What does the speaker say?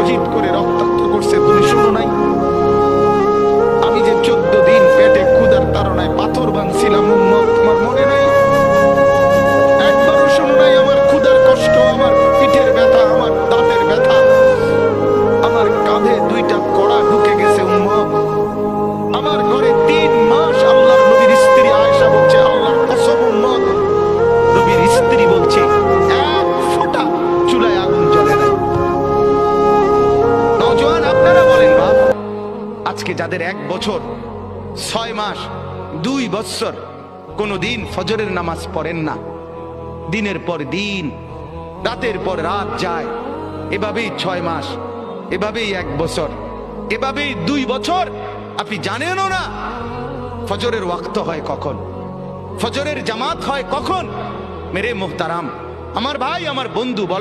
শহীদ করে রক্তাক্ত করছে, তুমি শুনো নাই? আমি যে 14 দিন পেটে ক্ষুধার তাড়নায় পাথর বাঁধছিলাম উম্মত, তোমার মনে নাই? একবারও শুনো নাই আমার ক্ষুধার কষ্ট, আমার পিঠের ব্যথা, আমার দাঁতের ব্যথা, আমার কাঁধে 2টা কড়া ঢুকে গেছে উম্মত। আমার ঘরে 3 মাস আল্লাহর নবীর স্ত্রী আয়েশা বলছে, আল্লাহর কসম উম্মত, নবীর স্ত্রী বলছে এক ফোঁটা চুলায় আগুন জ্বলে নাই। নওজোয়ান আপনারা বলেন বাপ, আজকে যাদের 1 বছর 6 মাস 2 বছর কোনদিন ফজরের নামাজ পড়েন না, দিনের পর দিন রাতের পর রাত যায়, এভাবেই 6 মাস, এভাবেই 1 বছর, এভাবেই 2 বছর, আপনি জানেনও না ফজরের ওয়াক্ত হয় কখন, ফজরের জামাত হয় কখন। মেরে মুহতারাম, আমার ভাই, আমার বন্ধু,